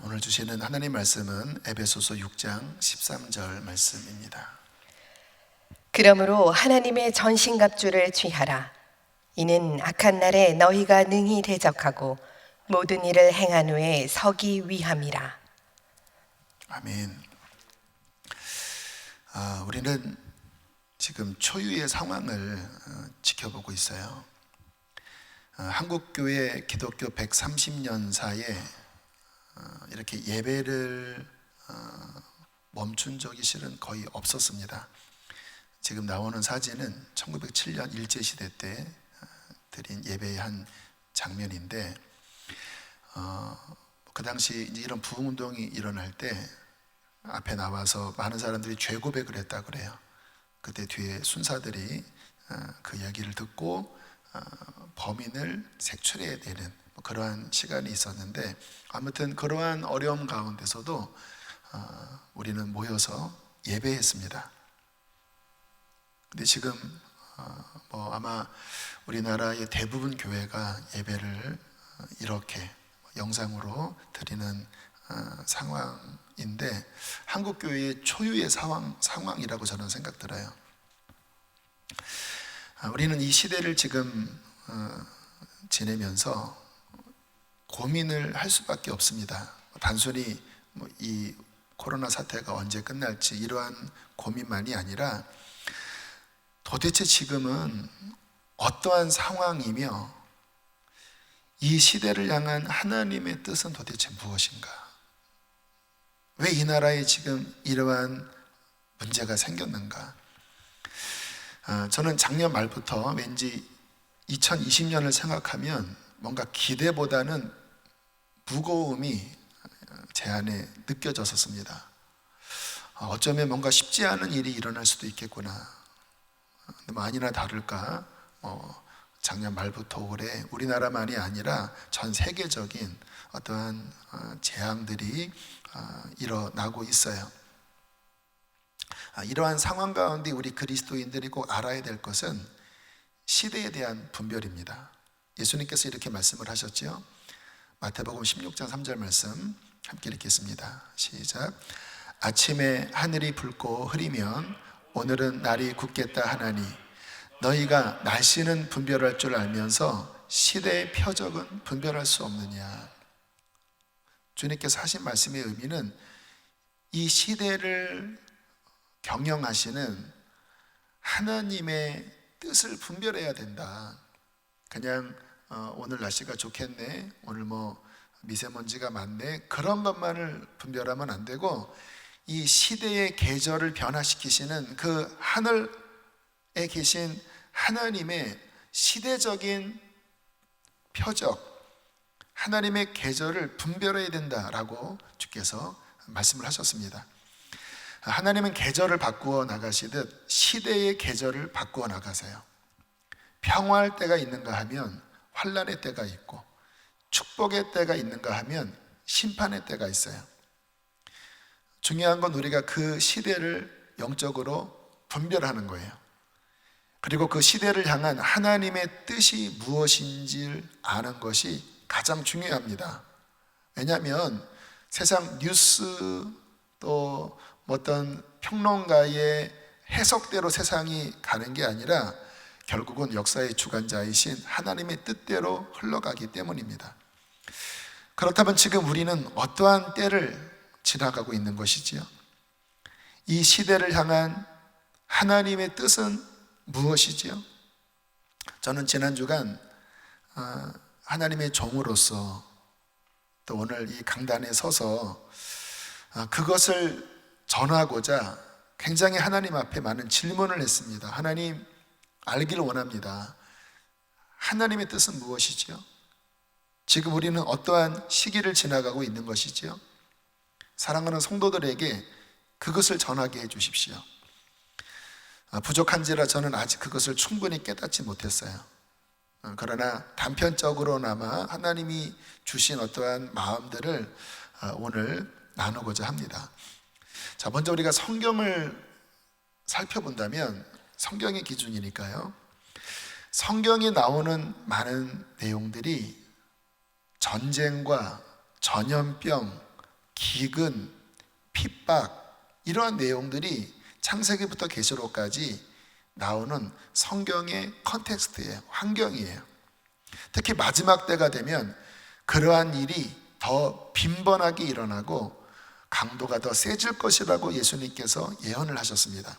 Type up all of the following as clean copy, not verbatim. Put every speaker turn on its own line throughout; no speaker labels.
오늘 주시는 하나님 말씀은 에베소서 6장 13절 말씀입니다.
그러므로 하나님의 전신갑주를 취하라. 이는 악한 날에 너희가 능히 대적하고 모든 일을 행한 후에 서기 위함이라.
아멘. 우리는 지금 초유의 상황을 지켜보고 있어요. 한국교회 기독교 130년사에 이렇게 예배를 멈춘 적이 실은 거의 없었습니다. 지금 나오는 사진은 1907년 일제시대 때 드린 예배의 한 장면인데, 그 당시 이제 이런 부흥운동이 일어날 때 앞에 나와서 많은 사람들이 죄 고백을 했다 그래요. 그때 뒤에 순사들이 그 이야기를 듣고 범인을 색출해야 되는 그러한 시간이 있었는데, 아무튼 그러한 어려움 가운데서도 우리는 모여서 예배했습니다. 근데 지금 아마 우리나라의 대부분 교회가 예배를 이렇게 영상으로 드리는 상황인데, 한국 교회의 초유의 상황이라고 저는 생각 들어요. 우리는 이 시대를 지금 지내면서 고민을 할 수밖에 없습니다. 단순히 이 코로나 사태가 언제 끝날지 이러한 고민만이 아니라, 도대체 지금은 어떠한 상황이며 이 시대를 향한 하나님의 뜻은 도대체 무엇인가? 왜 이 나라에 지금 이러한 문제가 생겼는가? 저는 작년 말부터 왠지 2020년을 생각하면 뭔가 기대보다는 무거움이 제 안에 느껴졌었습니다. 어쩌면 뭔가 쉽지 않은 일이 일어날 수도 있겠구나. 근데 아니나 다를까 작년 말부터 올해 우리나라만이 아니라 전 세계적인 어떠한 재앙들이 일어나고 있어요. 이러한 상황 가운데 우리 그리스도인들이 꼭 알아야 될 것은 시대에 대한 분별입니다. 예수님께서 이렇게 말씀을 하셨죠. 마태복음 16장 3절 말씀 함께 읽겠습니다. 시작. 아침에 하늘이 붉고 흐리면 오늘은 날이 굳겠다 하나니 너희가 날씨는 분별할 줄 알면서 시대의 표적은 분별할 수 없느냐. 주님께서 하신 말씀의 의미는 이 시대를 경영하시는 하나님의 뜻을 분별해야 된다. 그냥 오늘 날씨가 좋겠네, 오늘 미세먼지가 많네, 그런 것만을 분별하면 안 되고, 이 시대의 계절을 변화시키시는 그 하늘에 계신 하나님의 시대적인 표적, 하나님의 계절을 분별해야 된다라고 주께서 말씀을 하셨습니다. 하나님은 계절을 바꾸어 나가시듯 시대의 계절을 바꾸어 나가세요. 평화할 때가 있는가 하면 환난의 때가 있고, 축복의 때가 있는가 하면 심판의 때가 있어요. 중요한 건 우리가 그 시대를 영적으로 분별하는 거예요. 그리고 그 시대를 향한 하나님의 뜻이 무엇인지를 아는 것이 가장 중요합니다. 왜냐하면 세상 뉴스 또 어떤 평론가의 해석대로 세상이 가는 게 아니라 결국은 역사의 주관자이신 하나님의 뜻대로 흘러가기 때문입니다. 그렇다면 지금 우리는 어떠한 때를 지나가고 있는 것이지요? 이 시대를 향한 하나님의 뜻은 무엇이지요? 저는 지난 주간 하나님의 종으로서 또 오늘 이 강단에 서서 그것을 전하고자 굉장히 하나님 앞에 많은 질문을 했습니다. 하나님, 알기를 원합니다. 하나님의 뜻은 무엇이지요? 지금 우리는 어떠한 시기를 지나가고 있는 것이지요? 사랑하는 성도들에게 그것을 전하게 해 주십시오. 부족한지라 저는 아직 그것을 충분히 깨닫지 못했어요. 그러나 단편적으로나마 하나님이 주신 어떠한 마음들을 오늘 나누고자 합니다. 자, 먼저 우리가 성경을 살펴본다면, 성경의 기준이니까요, 성경에 나오는 많은 내용들이 전쟁과 전염병, 기근, 핍박 이러한 내용들이 창세기부터 계시록까지 나오는 성경의 컨텍스트예요. 환경이에요. 특히 마지막 때가 되면 그러한 일이 더 빈번하게 일어나고 강도가 더 세질 것이라고 예수님께서 예언을 하셨습니다.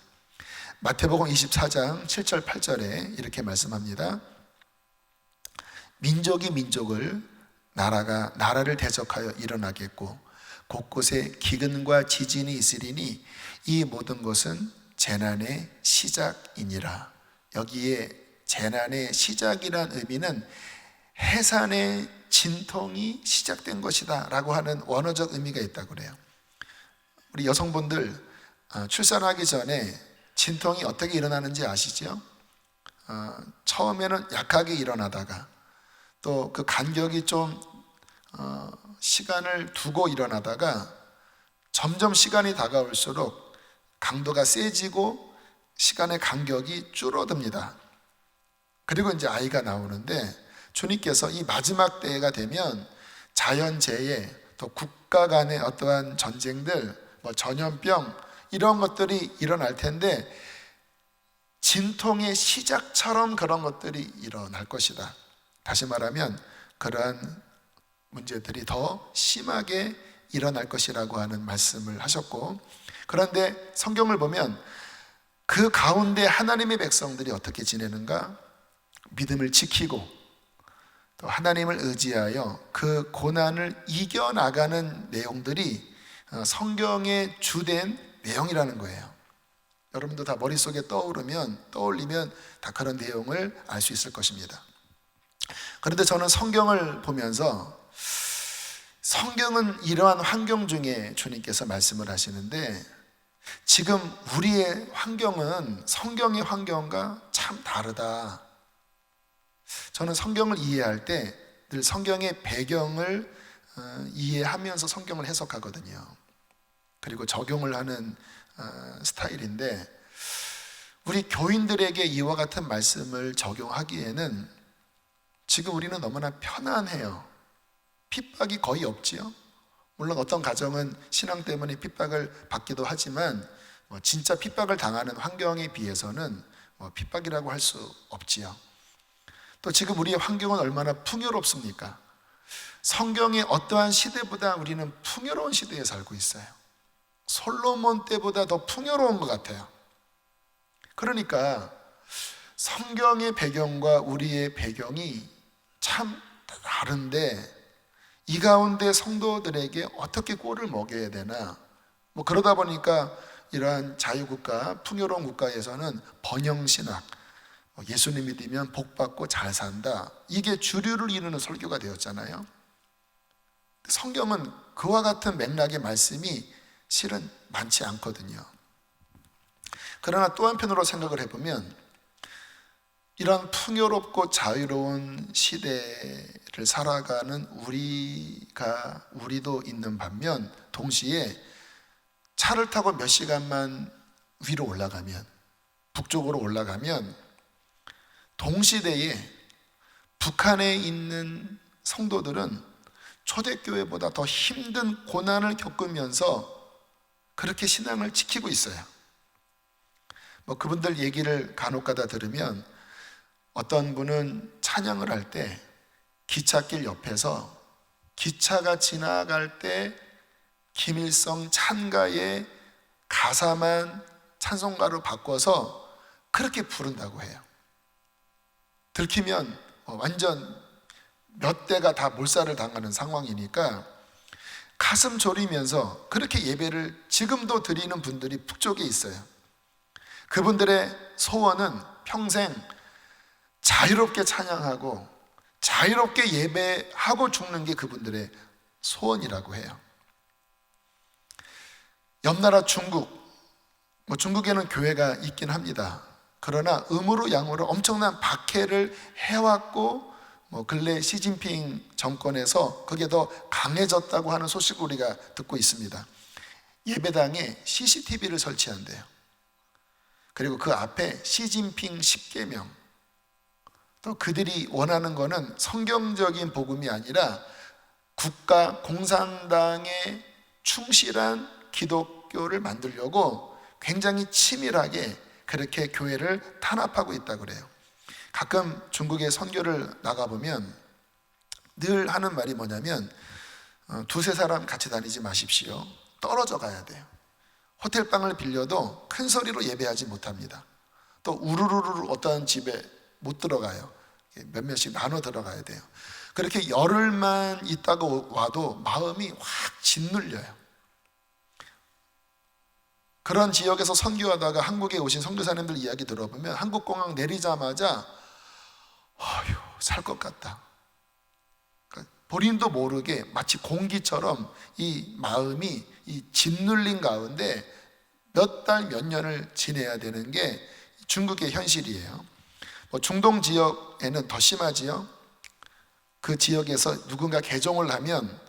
마태복음 24장 7절 8절에 이렇게 말씀합니다. 민족이 민족을, 나라가 나라를 대적하여 일어나겠고 곳곳에 기근과 지진이 있으리니 이 모든 것은 재난의 시작이니라. 여기에 재난의 시작이란 의미는 해산의 진통이 시작된 것이다 라고 하는 원어적 의미가 있다고 그래요. 우리 여성분들 출산하기 전에 진통이 어떻게 일어나는지 아시죠? 처음에는 약하게 일어나다가 또 그 간격이 좀 시간을 두고 일어나다가 점점 시간이 다가올수록 강도가 세지고 시간의 간격이 줄어듭니다. 그리고 이제 아이가 나오는데 주님께서 이 마지막 때가 되면 자연재해, 또 국가 간의 어떠한 전쟁들, 전염병 이런 것들이 일어날 텐데 진통의 시작처럼 그런 것들이 일어날 것이다. 다시 말하면 그러한 문제들이 더 심하게 일어날 것이라고 하는 말씀을 하셨고, 그런데 성경을 보면 그 가운데 하나님의 백성들이 어떻게 지내는가? 믿음을 지키고 또 하나님을 의지하여 그 고난을 이겨나가는 내용들이 성경의 주된 내용이라는 거예요. 여러분도 다 머릿속에 떠올리면 다 그런 내용을 알 수 있을 것입니다. 그런데 저는 성경을 보면서 성경은 이러한 환경 중에 주님께서 말씀을 하시는데 지금 우리의 환경은 성경의 환경과 참 다르다. 저는 성경을 이해할 때 늘 성경의 배경을 이해하면서 성경을 해석하거든요. 그리고 적용을 하는 스타일인데 우리 교인들에게 이와 같은 말씀을 적용하기에는 지금 우리는 너무나 편안해요. 핍박이 거의 없지요. 물론 어떤 가정은 신앙 때문에 핍박을 받기도 하지만 진짜 핍박을 당하는 환경에 비해서는 핍박이라고 할 수 없지요. 또 지금 우리의 환경은 얼마나 풍요롭습니까? 성경의 어떠한 시대보다 우리는 풍요로운 시대에 살고 있어요. 솔로몬 때보다 더 풍요로운 것 같아요. 그러니까 성경의 배경과 우리의 배경이 참 다른데 이 가운데 성도들에게 어떻게 꼴을 먹여야 되나? 그러다 보니까 이러한 자유국가, 풍요로운 국가에서는 번영신학, 예수님 믿으면 복받고 잘 산다, 이게 주류를 이루는 설교가 되었잖아요. 성경은 그와 같은 맥락의 말씀이 실은 많지 않거든요. 그러나 또 한편으로 생각을 해보면 이런 풍요롭고 자유로운 시대를 살아가는 우리도 있는 반면 동시에 차를 타고 몇 시간만 위로 올라가면, 북쪽으로 올라가면 동시대에 북한에 있는 성도들은 초대교회보다 더 힘든 고난을 겪으면서 그렇게 신앙을 지키고 있어요. 그분들 얘기를 간혹가다 들으면 어떤 분은 찬양을 할 때 기찻길 옆에서 기차가 지나갈 때 김일성 찬가의 가사만 찬송가로 바꿔서 그렇게 부른다고 해요. 들키면 완전 몇 대가 다 몰살을 당하는 상황이니까 가슴 졸이면서 그렇게 예배를 지금도 드리는 분들이 북쪽에 있어요. 그분들의 소원은 평생 자유롭게 찬양하고 자유롭게 예배하고 죽는 게 그분들의 소원이라고 해요. 옆나라 중국에는 교회가 있긴 합니다. 그러나 음으로 양으로 엄청난 박해를 해왔고 근래 시진핑 정권에서 그게 더 강해졌다고 하는 소식을 우리가 듣고 있습니다. 예배당에 CCTV를 설치한대요. 그리고 그 앞에 시진핑 10계명, 또 그들이 원하는 거는 성경적인 복음이 아니라 국가 공산당의 충실한 기독교를 만들려고 굉장히 치밀하게 그렇게 교회를 탄압하고 있다고 그래요. 가끔 중국에 선교를 나가보면 늘 하는 말이 뭐냐면 두세 사람 같이 다니지 마십시오. 떨어져 가야 돼요. 호텔방을 빌려도 큰 소리로 예배하지 못합니다. 또 우르르르 어떠한 집에 못 들어가요. 몇몇씩 나눠 들어가야 돼요. 그렇게 열흘만 있다가 와도 마음이 확 짓눌려요. 그런 지역에서 선교하다가 한국에 오신 선교사님들 이야기 들어보면 한국 공항 내리자마자 살 것 같다. 그러니까 본인도 모르게 마치 공기처럼 이 마음이 이 짓눌린 가운데 몇 달, 몇 년을 지내야 되는 게 중국의 현실이에요. 중동 지역에는 더 심하지요. 그 지역에서 누군가 개종을 하면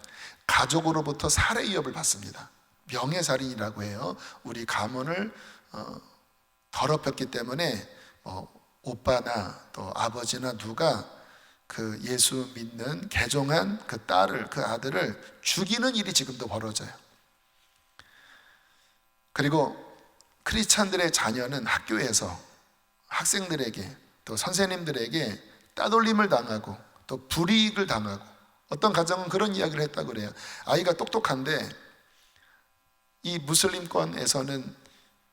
가족으로부터 살해 위협을 받습니다. 명예살인이라고 해요. 우리 가문을 더럽혔기 때문에 오빠나 또 아버지나 누가 그 예수 믿는 개종한 그 딸을, 그 아들을 죽이는 일이 지금도 벌어져요. 그리고 크리스찬들의 자녀는 학교에서 학생들에게 또 선생님들에게 따돌림을 당하고 또 불이익을 당하고, 어떤 가정은 그런 이야기를 했다고 그래요. 아이가 똑똑한데 이 무슬림권에서는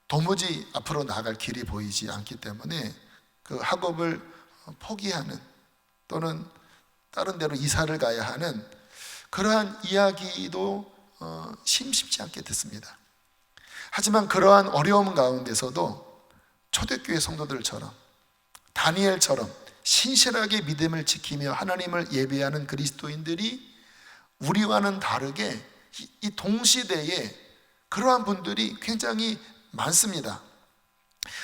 도무지 앞으로 나아갈 길이 보이지 않기 때문에 그 학업을 포기하는 또는 다른 데로 이사를 가야 하는 그러한 이야기도 심심치 않게 듣습니다. 하지만 그러한 어려움 가운데서도 초대교회 성도들처럼, 다니엘처럼 신실하게 믿음을 지키며 하나님을 예배하는 그리스도인들이 우리와는 다르게 이 동시대에 그러한 분들이 굉장히 많습니다.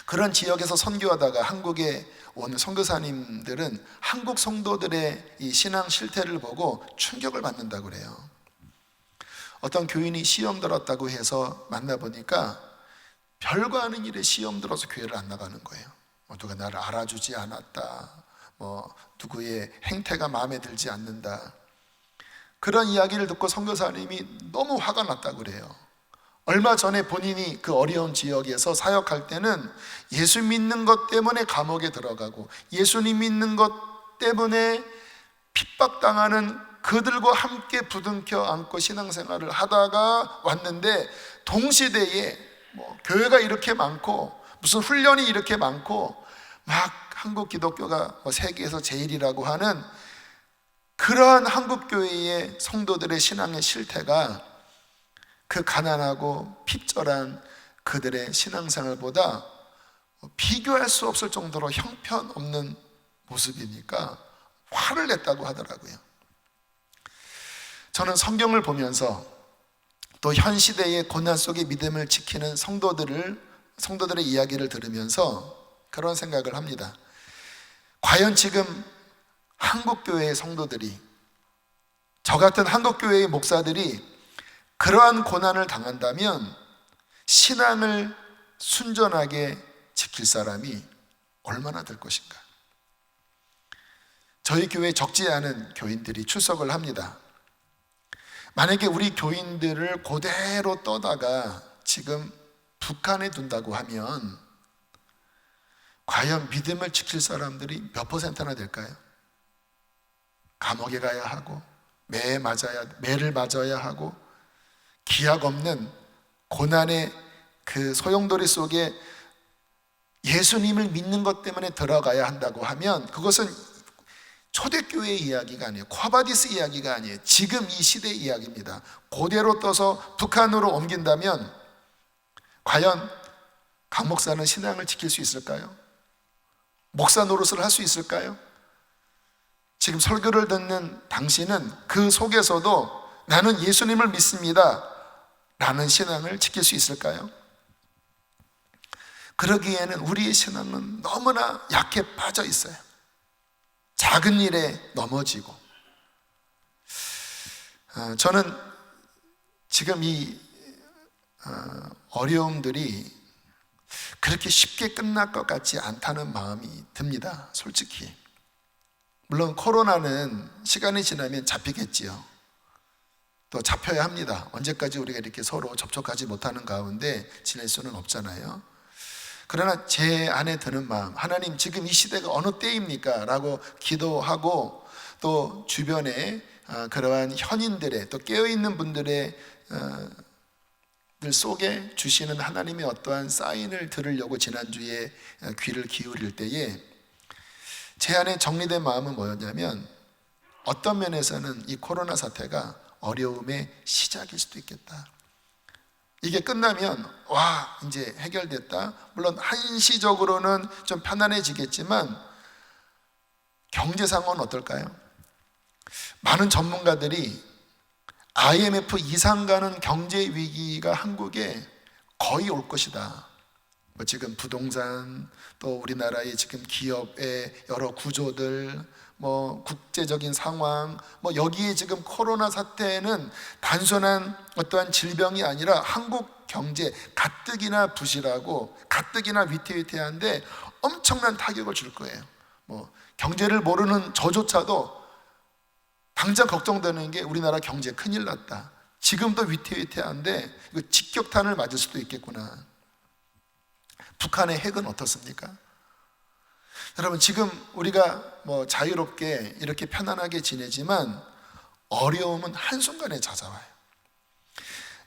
그런 지역에서 선교하다가 한국에 온 선교사님들은 한국 성도들의 이 신앙 실태를 보고 충격을 받는다고 그래요. 어떤 교인이 시험 들었다고 해서 만나보니까 별거 아닌 일에 시험 들어서 교회를 안 나가는 거예요. 누가 나를 알아주지 않았다, 누구의 행태가 마음에 들지 않는다, 그런 이야기를 듣고 선교사님이 너무 화가 났다고 그래요. 얼마 전에 본인이 그 어려운 지역에서 사역할 때는 예수 믿는 것 때문에 감옥에 들어가고 예수님 믿는 것 때문에 핍박당하는 그들과 함께 부둥켜 안고 신앙생활을 하다가 왔는데, 동시대에 교회가 이렇게 많고 무슨 훈련이 이렇게 많고 막 한국 기독교가 세계에서 제일이라고 하는 그러한 한국 교회의 성도들의 신앙의 실태가 그 가난하고 핍절한 그들의 신앙생활보다 비교할 수 없을 정도로 형편없는 모습이니까 화를 냈다고 하더라고요. 저는 성경을 보면서 또 현 시대의 고난 속에 믿음을 지키는 성도들의 이야기를 들으면서 그런 생각을 합니다. 과연 지금 한국교회의 성도들이, 저 같은 한국교회의 목사들이 그러한 고난을 당한다면 신앙을 순전하게 지킬 사람이 얼마나 될 것인가. 저희 교회에 적지 않은 교인들이 출석을 합니다. 만약에 우리 교인들을 그대로 떠다가 지금 북한에 둔다고 하면 과연 믿음을 지킬 사람들이 몇 퍼센트나 될까요? 감옥에 가야 하고 매를 맞아야 하고 기약 없는 고난의 그 소용돌이 속에 예수님을 믿는 것 때문에 들어가야 한다고 하면 그것은 초대교회의 이야기가 아니에요. 콰바디스 이야기가 아니에요. 지금 이 시대의 이야기입니다. 그대로 떠서 북한으로 옮긴다면 과연 강 목사는 신앙을 지킬 수 있을까요? 목사 노릇을 할 수 있을까요? 지금 설교를 듣는 당신은 그 속에서도 나는 예수님을 믿습니다 라는 신앙을 지킬 수 있을까요? 그러기에는 우리의 신앙은 너무나 약해 빠져 있어요. 작은 일에 넘어지고. 저는 지금 이 어려움들이 그렇게 쉽게 끝날 것 같지 않다는 마음이 듭니다. 솔직히. 물론 코로나는 시간이 지나면 잡히겠지요. 또 잡혀야 합니다. 언제까지 우리가 이렇게 서로 접촉하지 못하는 가운데 지낼 수는 없잖아요. 그러나 제 안에 드는 마음, 하나님 지금 이 시대가 어느 때입니까? 라고 기도하고 또 주변에 그러한 현인들의 또 깨어있는 분들의 속에 주시는 하나님의 어떠한 사인을 들으려고 지난주에 귀를 기울일 때에 제 안에 정리된 마음은 뭐였냐면, 어떤 면에서는 이 코로나 사태가 어려움의 시작일 수도 있겠다. 이게 끝나면 와 이제 해결됐다. 물론 한시적으로는 좀 편안해지겠지만 경제 상황은 어떨까요? 많은 전문가들이 IMF 이상 가는 경제 위기가 한국에 거의 올 것이다. 지금 부동산, 또 우리나라의 지금 기업의 여러 구조들, 국제적인 상황, 여기에 지금 코로나 사태는 단순한 어떠한 질병이 아니라 한국 경제 가뜩이나 부실하고 가뜩이나 위태위태한데 엄청난 타격을 줄 거예요. 경제를 모르는 저조차도 당장 걱정되는 게 우리나라 경제 큰일 났다. 지금도 위태위태한데 이거 직격탄을 맞을 수도 있겠구나. 북한의 핵은 어떻습니까? 여러분, 지금 우리가 자유롭게 이렇게 편안하게 지내지만 어려움은 한순간에 찾아와요.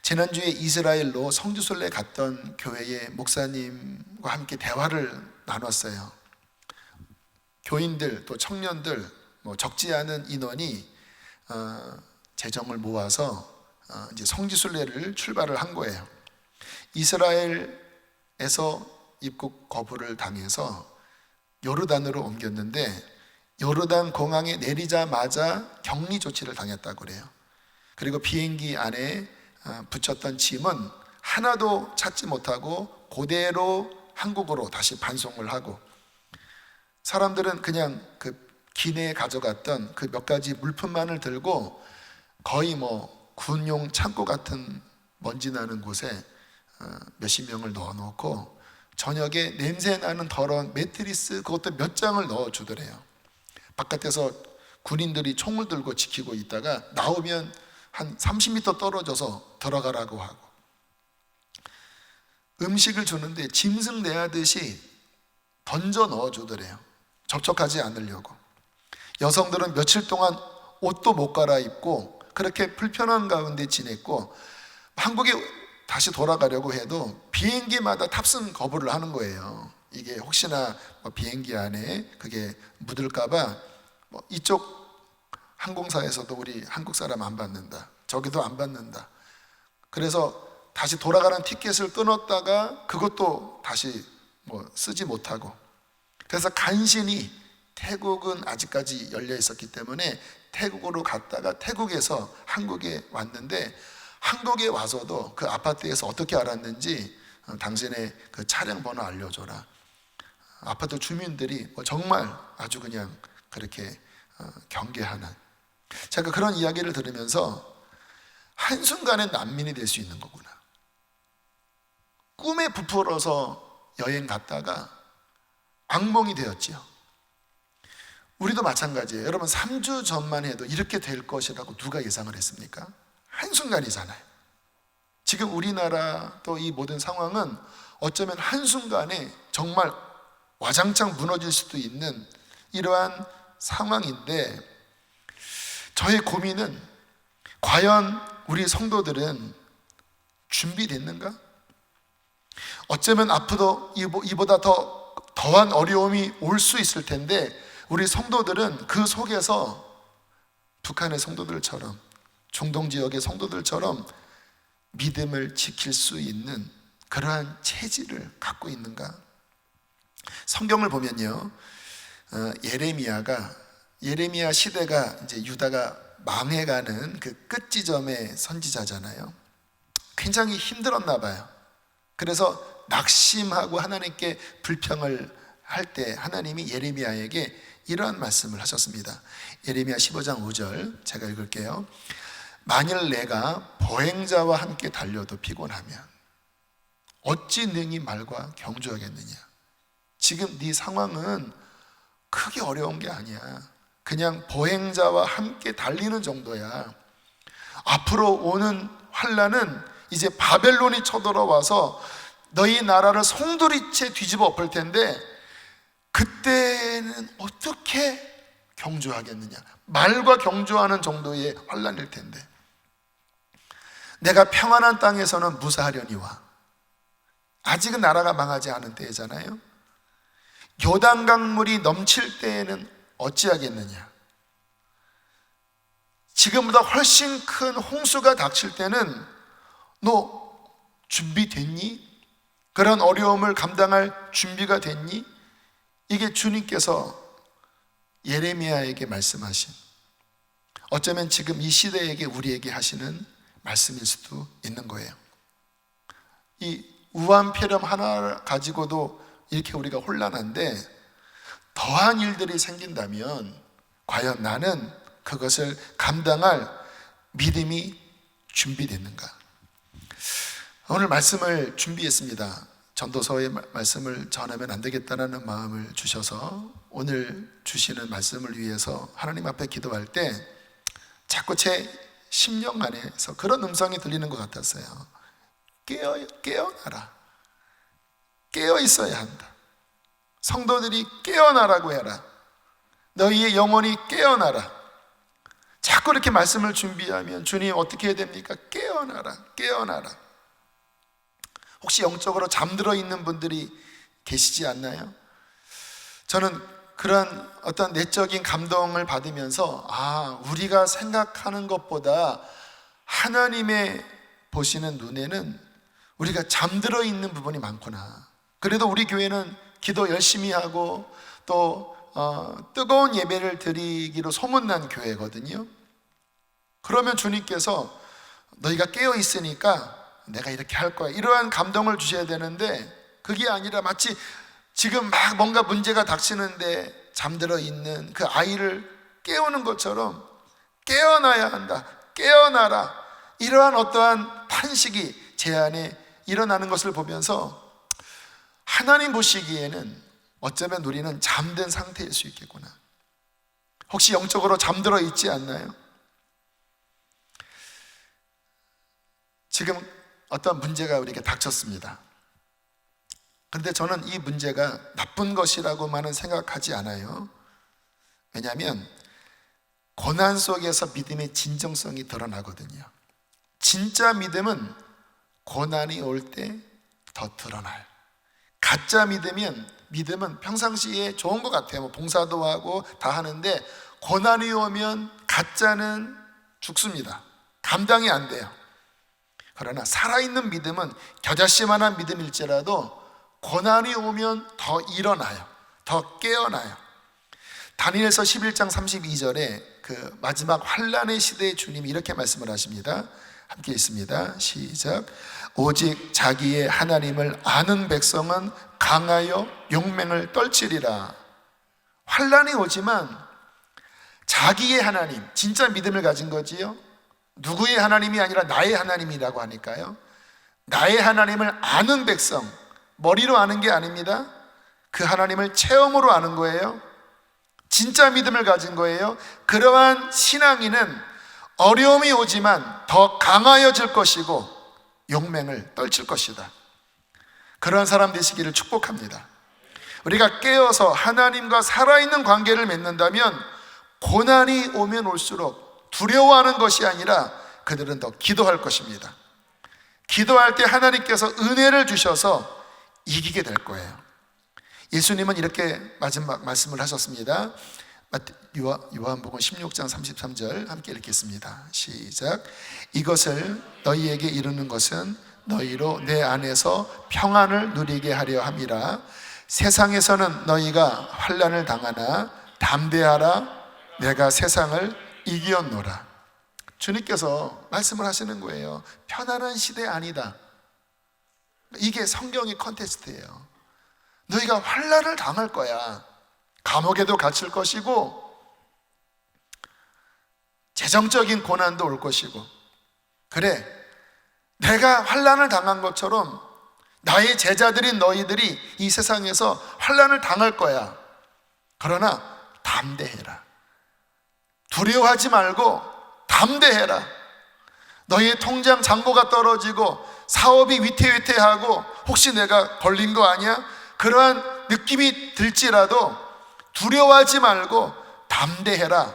지난주에 이스라엘로 성지순례 갔던 교회의 목사님과 함께 대화를 나눴어요. 교인들 또 청년들 적지 않은 인원이 재정을 모아서 이제 성지순례를 출발을 한 거예요. 이스라엘에서 입국 거부를 당해서 요르단으로 옮겼는데 요르단 공항에 내리자마자 격리 조치를 당했다고 그래요. 그리고 비행기 안에 붙였던 짐은 하나도 찾지 못하고 그대로 한국으로 다시 반송을 하고, 사람들은 그냥 그 기내에 가져갔던 그 몇 가지 물품만을 들고 거의 군용 창고 같은 먼지 나는 곳에 몇십 명을 넣어놓고 저녁에 냄새 나는 더러운 매트리스 그것도 몇 장을 넣어주더래요. 바깥에서 군인들이 총을 들고 지키고 있다가 나오면 한 30m 떨어져서 들어가라고 하고, 음식을 주는데 짐승 내하듯이 던져 넣어주더래요. 접촉하지 않으려고. 여성들은 며칠 동안 옷도 못 갈아입고 그렇게 불편한 가운데 지냈고, 한국에 다시 돌아가려고 해도 비행기마다 탑승 거부를 하는 거예요. 이게 혹시나 비행기 안에 그게 묻을까봐 이쪽 항공사에서도 우리 한국 사람 안 받는다, 저기도 안 받는다. 그래서 다시 돌아가는 티켓을 끊었다가 그것도 다시 쓰지 못하고, 그래서 간신히 태국은 아직까지 열려 있었기 때문에 태국으로 갔다가 태국에서 한국에 왔는데, 한국에 와서도 그 아파트에서 어떻게 알았는지 당신의 그 차량 번호 알려줘라. 아파트 주민들이 정말 아주 그냥 그렇게 경계하는, 제가 그런 이야기를 들으면서 한순간에 난민이 될 수 있는 거구나. 꿈에 부풀어서 여행 갔다가 악몽이 되었지요. 우리도 마찬가지예요. 여러분, 3주 전만 해도 이렇게 될 것이라고 누가 예상을 했습니까? 한순간이잖아요. 지금 우리나라 또 이 모든 상황은 어쩌면 한순간에 정말 와장창 무너질 수도 있는 이러한 상황인데, 저의 고민은 과연 우리 성도들은 준비됐는가? 어쩌면 앞으로 이보다 더한 어려움이 올 수 있을 텐데, 우리 성도들은 그 속에서 북한의 성도들처럼, 중동 지역의 성도들처럼 믿음을 지킬 수 있는 그러한 체질을 갖고 있는가? 성경을 보면요, 예레미야 시대가 이제 유다가 망해가는 그 끝 지점의 선지자잖아요. 굉장히 힘들었나 봐요. 그래서 낙심하고 하나님께 불평을 할 때 하나님이 예레미야에게 이러한 말씀을 하셨습니다. 예레미야 15장 5절 제가 읽을게요. 만일 내가 보행자와 함께 달려도 피곤하면 어찌 능히 말과 경주하겠느냐. 지금 네 상황은 크게 어려운 게 아니야. 그냥 보행자와 함께 달리는 정도야. 앞으로 오는 환난은 이제 바벨론이 쳐들어와서 너희 나라를 송두리째 뒤집어 엎을 텐데 그때는 어떻게 경주하겠느냐. 말과 경주하는 정도의 환난일 텐데 내가 평안한 땅에서는 무사하려니와, 아직은 나라가 망하지 않은 때잖아요. 요단강물이 넘칠 때에는 어찌하겠느냐. 지금보다 훨씬 큰 홍수가 닥칠 때는 너 준비됐니? 그런 어려움을 감당할 준비가 됐니? 이게 주님께서 예레미야에게 말씀하신, 어쩌면 지금 이 시대에게 우리에게 하시는 말씀일 수도 있는 거예요. 이 우한폐렴 하나 가지고도 이렇게 우리가 혼란한데 더한 일들이 생긴다면 과연 나는 그것을 감당할 믿음이 준비됐는가? 오늘 말씀을 준비했습니다. 전도서의 말씀을 전하면 안 되겠다는 마음을 주셔서 오늘 주시는 말씀을 위해서 하나님 앞에 기도할 때 자꾸 제 심령 안에서 그런 음성이 들리는 것 같았어요. 깨어나라. 깨어 있어야 한다. 성도들이 깨어나라고 해라. 너희의 영혼이 깨어나라. 자꾸 이렇게 말씀을 준비하면 주님 어떻게 해야 됩니까? 깨어나라. 깨어나라. 혹시 영적으로 잠들어 있는 분들이 계시지 않나요? 저는 그런 어떤 내적인 감동을 받으면서 우리가 생각하는 것보다 하나님의 보시는 눈에는 우리가 잠들어 있는 부분이 많구나. 그래도 우리 교회는 기도 열심히 하고 또 뜨거운 예배를 드리기로 소문난 교회거든요. 그러면 주님께서 너희가 깨어 있으니까 내가 이렇게 할 거야, 이러한 감동을 주셔야 되는데 그게 아니라 마치 지금 막 뭔가 문제가 닥치는데 잠들어 있는 그 아이를 깨우는 것처럼 깨어나야 한다, 깨어나라, 이러한 어떠한 탄식이 제 안에 일어나는 것을 보면서 하나님 보시기에는 어쩌면 우리는 잠든 상태일 수 있겠구나. 혹시 영적으로 잠들어 있지 않나요? 지금 어떤 문제가 우리에게 닥쳤습니다. 그런데 저는 이 문제가 나쁜 것이라고만은 생각하지 않아요. 왜냐하면 고난 속에서 믿음의 진정성이 드러나거든요. 진짜 믿음은 고난이 올 때 더 드러나요. 가짜 믿음은 평상시에 좋은 것 같아요. 뭐 봉사도 하고 다 하는데 고난이 오면 가짜는 죽습니다. 감당이 안 돼요. 그러나 살아있는 믿음은 겨자씨만한 믿음일지라도 고난이 오면 더 일어나요. 더 깨어나요. 다니엘서 11장 32절에 그 마지막 환난의 시대의 주님이 이렇게 말씀을 하십니다. 함께 있습니다. 시작. 오직 자기의 하나님을 아는 백성은 강하여 용맹을 떨치리라. 환난이 오지만 자기의 하나님, 진짜 믿음을 가진 거지요. 누구의 하나님이 아니라 나의 하나님이라고 하니까요. 나의 하나님을 아는 백성, 머리로 아는 게 아닙니다. 그 하나님을 체험으로 아는 거예요. 진짜 믿음을 가진 거예요. 그러한 신앙인은 어려움이 오지만 더 강하여질 것이고 용맹을 떨칠 것이다. 그런 사람 되시기를 축복합니다. 우리가 깨어서 하나님과 살아있는 관계를 맺는다면 고난이 오면 올수록 두려워하는 것이 아니라 그들은 더 기도할 것입니다. 기도할 때 하나님께서 은혜를 주셔서 이기게 될 거예요. 예수님은 이렇게 마지막 말씀을 하셨습니다. 요한복음 16장 33절 함께 읽겠습니다. 시작. 이것을 너희에게 이루는 것은 너희로 내 안에서 평안을 누리게 하려 함이라. 세상에서는 너희가 환난을 당하나 담대하라. 내가 세상을 이기었노라. 주님께서 말씀을 하시는 거예요. 편안한 시대 아니다. 이게 성경의 컨텍스트예요. 너희가 환난을 당할 거야. 감옥에도 갇힐 것이고 재정적인 고난도 올 것이고. 그래, 내가 환난을 당한 것처럼 나의 제자들인 너희들이 이 세상에서 환난을 당할 거야. 그러나 담대해라. 두려워하지 말고 담대해라. 너희의 통장 잔고가 떨어지고 사업이 위태위태하고 혹시 내가 걸린 거 아니야? 그러한 느낌이 들지라도 두려워하지 말고 담대해라.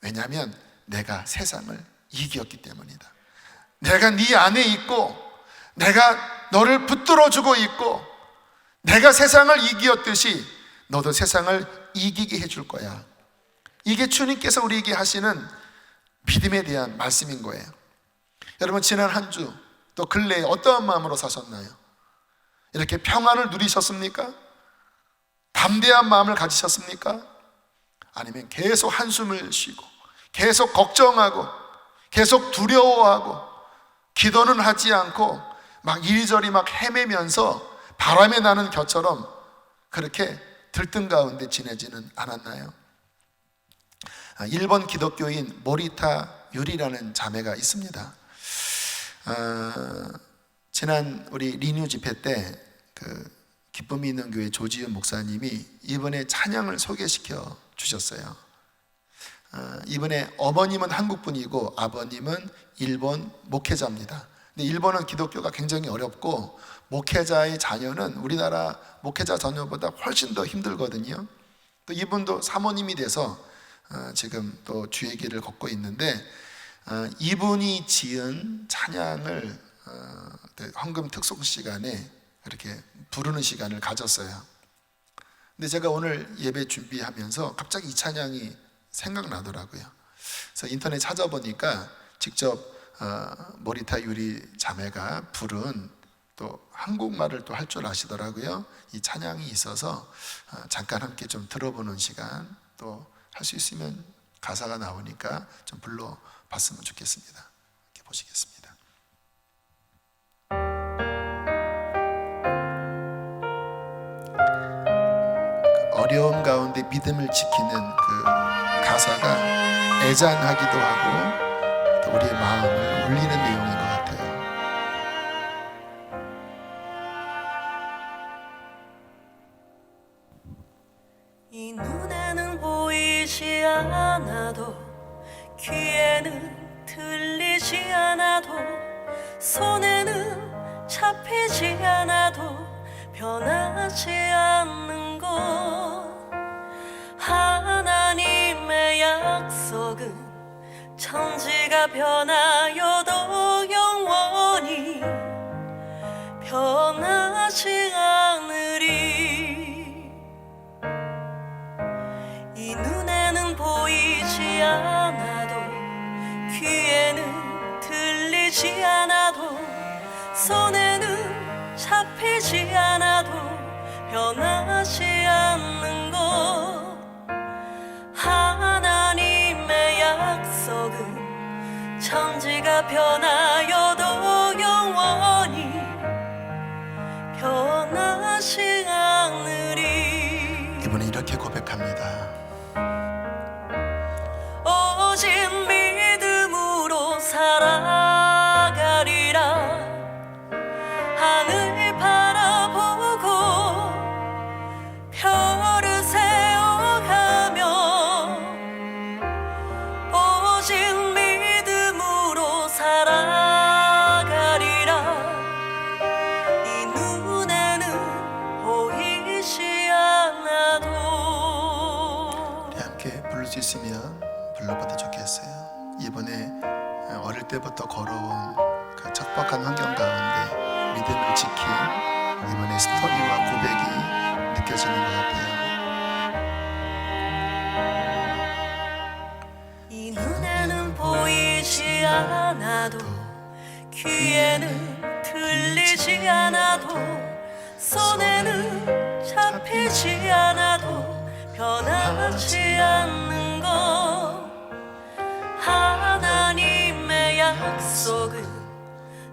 왜냐하면 내가 세상을 이겼기 때문이다. 내가 네 안에 있고 내가 너를 붙들어주고 있고 내가 세상을 이기었듯이 너도 세상을 이기게 해줄 거야. 이게 주님께서 우리에게 하시는 믿음에 대한 말씀인 거예요. 여러분, 지난 한 주 또 근래에 어떠한 마음으로 사셨나요? 이렇게 평안을 누리셨습니까? 담대한 마음을 가지셨습니까? 아니면 계속 한숨을 쉬고 계속 걱정하고 계속 두려워하고 기도는 하지 않고 막 이리저리 막 헤매면서 바람에 나는 겨처럼 그렇게 들뜬 가운데 지내지는 않았나요? 일본 기독교인 모리타 유리라는 자매가 있습니다. 지난 우리 리뉴 집회 때 그 기쁨이 있는 교회 조지은 목사님이 이번에 찬양을 소개시켜 주셨어요. 이번에 어머님은 한국 분이고 아버님은 일본 목회자입니다. 근데 일본은 기독교가 굉장히 어렵고 목회자의 자녀는 우리나라 목회자 자녀보다 훨씬 더 힘들거든요. 또 이분도 사모님이 돼서 지금 또 주의 길을 걷고 있는데 이분이 지은 찬양을 헌금 특송 시간에 이렇게 부르는 시간을 가졌어요. 근데 제가 오늘 예배 준비하면서 갑자기 이 찬양이 생각나더라고요. 그래서 인터넷 찾아보니까 직접 모리타 유리 자매가 부른 또 한국말을 또 할 줄 아시더라고요. 이 찬양이 있어서 잠깐 함께 좀 들어보는 시간, 또 할 수 있으면 가사가 나오니까 좀 불러봤으면 좋겠습니다. 이렇게 보시겠습니다. 어려움 가운데 믿음을 지키는 그 가사가 애잔하기도 하고 또 우리의 마음을 울리는 내용인 것 같아요.
이 눈에는 보이지 않아도 귀에는 들리지 않아도 손에는 잡히지 않아도 변하지 않는 것, 하나님의 약속은 천지가 변하여도 영원히 변하지 않으리. 이 눈에는 보이지 않아도 귀에는 들리지 않아도 손에는 잡히지 않아도 변하지 않는 것, 하나님의 약속은 천지가 변하여도 영원히 변하지 않으리.
이분은 이렇게 고백합니다.
오직 믿음으로 살아가리라. 하늘 바라보고 별을 세어가며 오직 믿음으로 살아가리라. 이 눈에는 보이지 않아도.
우리 함께 부를 수 있으면 불러봐도 좋겠어요. 이번에 어릴 때부터 걸어온 그 척박한 환경 가운데 믿음을 지킨 이번에 스토리와 고백이 느껴지는 것 같아요.
이 눈에는 보이지 않아도 귀에는 들리지 않아도 손에는 잡히지 않아도 변하지 않는 것, 하나님의 약속은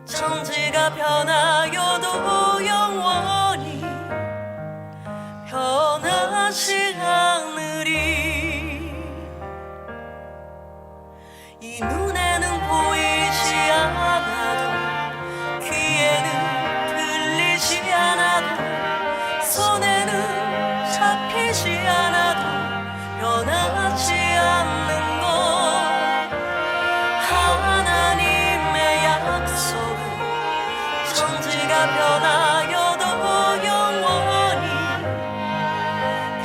천지가 변하여도 영원히 변하지 않으리. 이 눈에는 보이지 않아도 귀에는 들리지 않아도 손에는 잡히지 않아도 변하지 않는 것, 하나님의 변하여도 영원히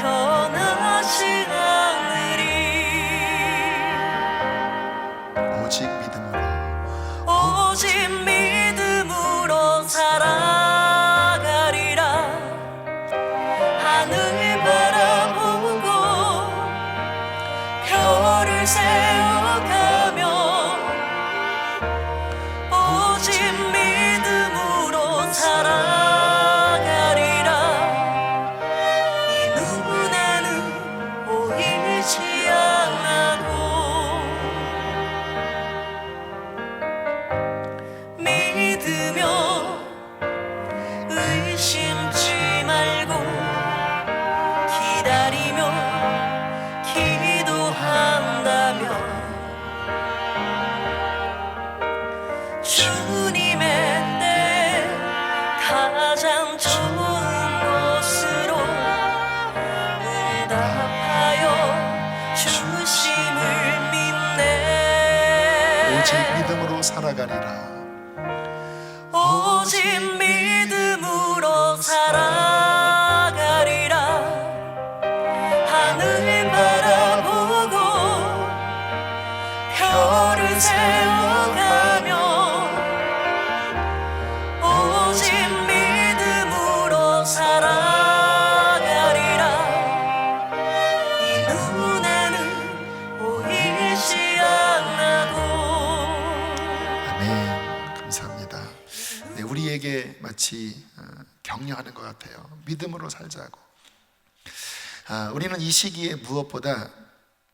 변하지 않으리.
오직 믿음으로
오직 믿음으로 살아가리라. 하늘 바라보고 별을 세워가며 오직 믿음으로 살아가리라. 이 눈에는 보이지 않아도 믿으며 의심치 말고 기다리며 기도한다면 주님의 때 가장 좋은 곳으로 응답하여 주심을 믿네.
오직 믿음으로 살아가리라.
오직 믿음으로 살아가리라. 하늘 바라보고 별을 세워가며 오직 믿음으로 살아가리라. 이 눈에는 보이지 않아도.
아멘. 감사합니다. 네, 우리에게 마치 격려하는 것 같아요. 믿음으로 살자고. 우리는 이 시기에 무엇보다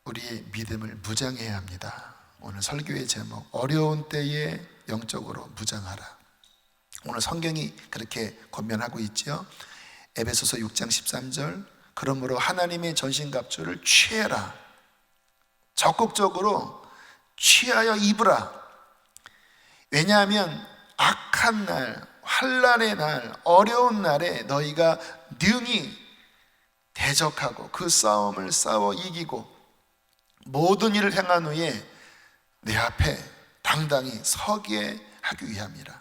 우리의 믿음을 무장해야 합니다. 오늘 설교의 제목, 어려운 때에 영적으로 무장하라. 오늘 성경이 그렇게 권면하고 있죠. 에베소서 6장 13절, 그러므로 하나님의 전신갑주를 취해라. 적극적으로 취하여 입으라. 왜냐하면 악한 날, 환난의 날, 어려운 날에 너희가 능히 대적하고 그 싸움을 싸워 이기고 모든 일을 행한 후에 내 앞에 당당히 서게 하기 위함이라.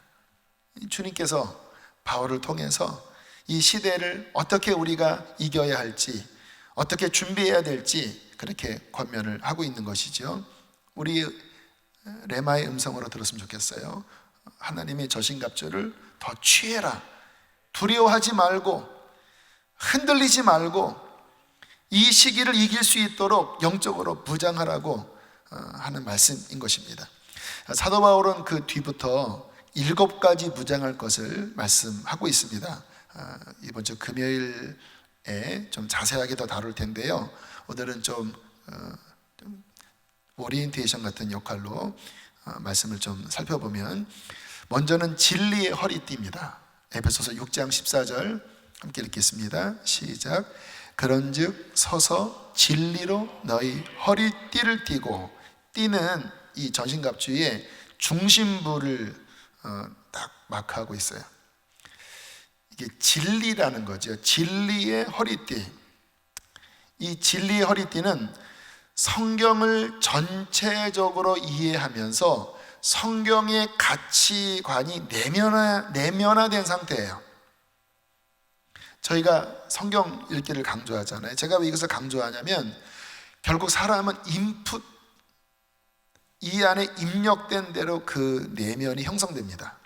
주님께서 바울을 통해서 이 시대를 어떻게 우리가 이겨야 할지, 어떻게 준비해야 될지 그렇게 권면을 하고 있는 것이죠. 우리 레마의 음성으로 들었으면 좋겠어요. 하나님의 저신갑주를 더 취해라. 두려워하지 말고 흔들리지 말고 이 시기를 이길 수 있도록 영적으로 무장하라고 하는 말씀인 것입니다. 사도 바울은 그 뒤부터 7가지 무장할 것을 말씀하고 있습니다. 이번 주 금요일에 좀 자세하게 더 다룰 텐데요. 오늘은 좀 오리엔테이션 같은 역할로 말씀을 좀 살펴보면, 먼저는 진리의 허리띠입니다. 에베소서 6장 14절 함께 읽겠습니다. 시작. 그런즉 서서 진리로 너희 허리띠를 띠고, 띠는 이 전신갑주의 중심부를 딱 마크하고 있어요. 이게 진리라는 거죠. 진리의 허리띠. 이 진리의 허리띠는 성경을 전체적으로 이해하면서 성경의 가치관이 내면화된 상태예요. 저희가 성경 읽기를 강조하잖아요. 제가 왜 이것을 강조하냐면, 결국 사람은 인풋, 이 안에 입력된 대로 그 내면이 형성됩니다.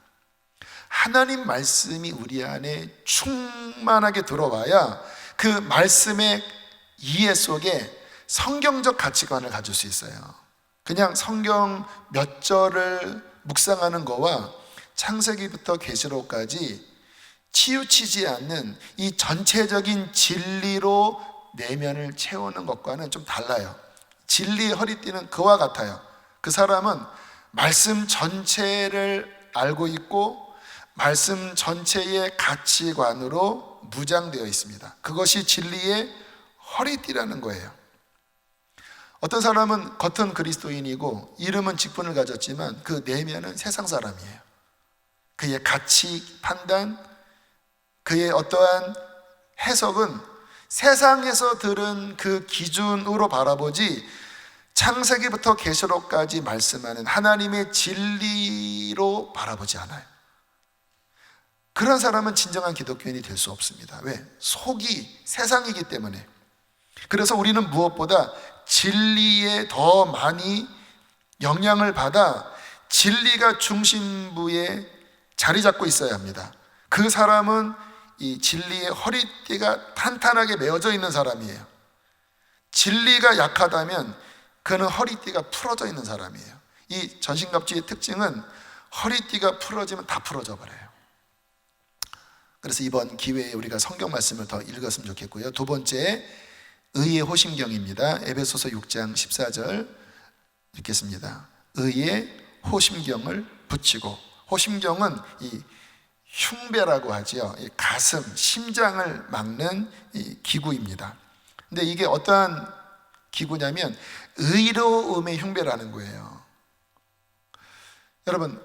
하나님 말씀이 우리 안에 충만하게 들어와야 그 말씀의 이해 속에 성경적 가치관을 가질 수 있어요. 그냥 성경 몇 절을 묵상하는 거와 창세기부터 계시록까지 치우치지 않는 이 전체적인 진리로 내면을 채우는 것과는 좀 달라요. 진리의 허리띠는 그와 같아요. 그 사람은 말씀 전체를 알고 있고 말씀 전체의 가치관으로 무장되어 있습니다. 그것이 진리의 허리띠라는 거예요. 어떤 사람은 겉은 그리스도인이고 이름은 직분을 가졌지만 그 내면은 세상 사람이에요. 그의 가치 판단, 그의 어떠한 해석은 세상에서 들은 그 기준으로 바라보지 창세기부터 계시록까지 말씀하는 하나님의 진리로 바라보지 않아요. 그런 사람은 진정한 기독교인이 될 수 없습니다. 왜? 속이 세상이기 때문에. 그래서 우리는 무엇보다 진리에 더 많이 영향을 받아 진리가 중심부에 자리 잡고 있어야 합니다. 그 사람은 이 진리의 허리띠가 탄탄하게 메어져 있는 사람이에요. 진리가 약하다면 그는 허리띠가 풀어져 있는 사람이에요. 이 전신갑주의 특징은 허리띠가 풀어지면 다 풀어져 버려요. 그래서 이번 기회에 우리가 성경 말씀을 더 읽었으면 좋겠고요. 두 번째, 의의 호심경입니다. 에베소서 6장 14절 읽겠습니다. 의의 호심경을 붙이고, 호심경은 이 흉배라고 하죠. 이 가슴, 심장을 막는 이 기구입니다. 근데 이게 어떠한 기구냐면 의로움의 흉배라는 거예요. 여러분,